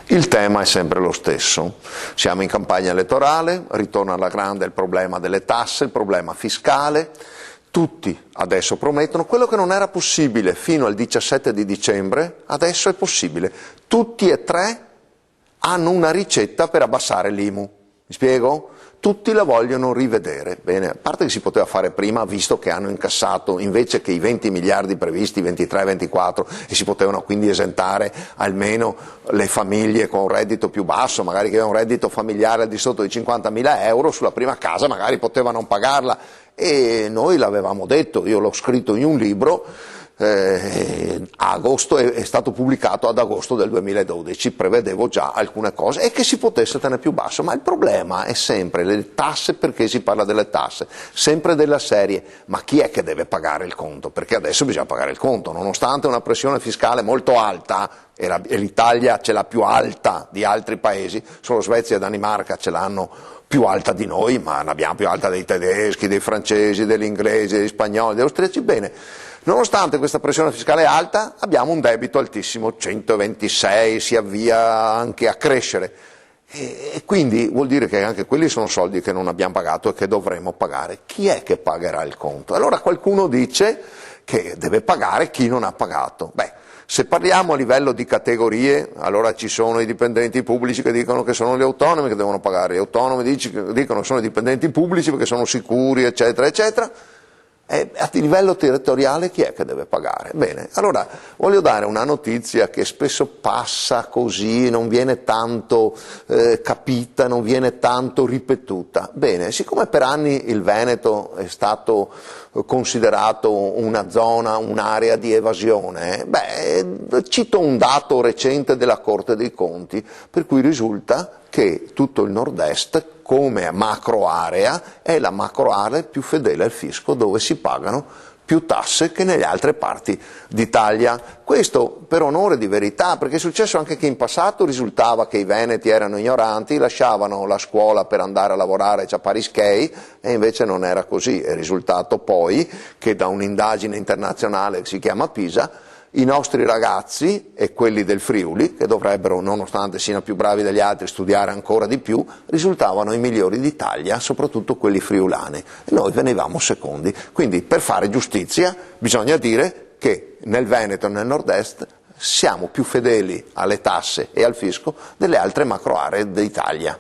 Il tema è sempre lo stesso, siamo in campagna elettorale, ritorna alla grande il problema delle tasse, il problema fiscale, tutti adesso promettono quello che non era possibile fino al 17 di dicembre, adesso è possibile, tutti e tre hanno una ricetta per abbassare l'IMU, mi spiego? Tutti la vogliono rivedere. Bene, a parte che si poteva fare prima, visto che hanno incassato invece che i 20 miliardi previsti, 23, 24, e si potevano quindi esentare almeno le famiglie con un reddito più basso, magari che avevano un reddito familiare al di sotto di 50.000 euro, sulla prima casa magari poteva non pagarla. E noi l'avevamo detto, io l'ho scritto in un libro, a agosto è stato pubblicato ad agosto del 2012, prevedevo già alcune cose e che si potesse tenere più basso, ma il problema è sempre le tasse. Perché si parla delle tasse? Sempre della serie, ma chi è che deve pagare il conto? Perché adesso bisogna pagare il conto, nonostante una pressione fiscale molto alta, e l'Italia ce l'ha più alta di altri paesi, solo Svezia e Danimarca ce l'hanno più alta di noi, ma l'abbiamo più alta dei tedeschi, dei francesi, degli inglesi, degli spagnoli, degli austriaci. Bene, nonostante questa pressione fiscale alta, abbiamo un debito altissimo, 126, si avvia anche a crescere. E quindi vuol dire che anche quelli sono soldi che non abbiamo pagato e che dovremo pagare. Chi è che pagherà il conto? Allora qualcuno dice che deve pagare chi non ha pagato. Beh, se parliamo a livello di categorie, allora ci sono i dipendenti pubblici che dicono che sono gli autonomi che devono pagare, gli autonomi dicono che sono i dipendenti pubblici perché sono sicuri, eccetera, eccetera. E a livello territoriale chi è che deve pagare? Bene, allora voglio dare una notizia che spesso passa così, non viene tanto capita, non viene tanto ripetuta. Bene, siccome per anni il Veneto è stato considerato una zona, un'area di evasione, cito un dato recente della Corte dei Conti, per cui risulta che tutto il nord-est, come macro area, è la macro area più fedele al fisco, dove si pagano più tasse che nelle altre parti d'Italia. Questo per onore di verità, perché è successo anche che in passato risultava che i veneti erano ignoranti, lasciavano la scuola per andare a lavorare a Parischei, e invece non era così. È risultato poi che da un'indagine internazionale che si chiama PISA, i nostri ragazzi e quelli del Friuli, che dovrebbero, nonostante siano più bravi degli altri, studiare ancora di più, risultavano i migliori d'Italia, soprattutto quelli friulani. E noi venivamo secondi. Quindi per fare giustizia bisogna dire che nel Veneto e nel nord-est siamo più fedeli alle tasse e al fisco delle altre macro aree d'Italia.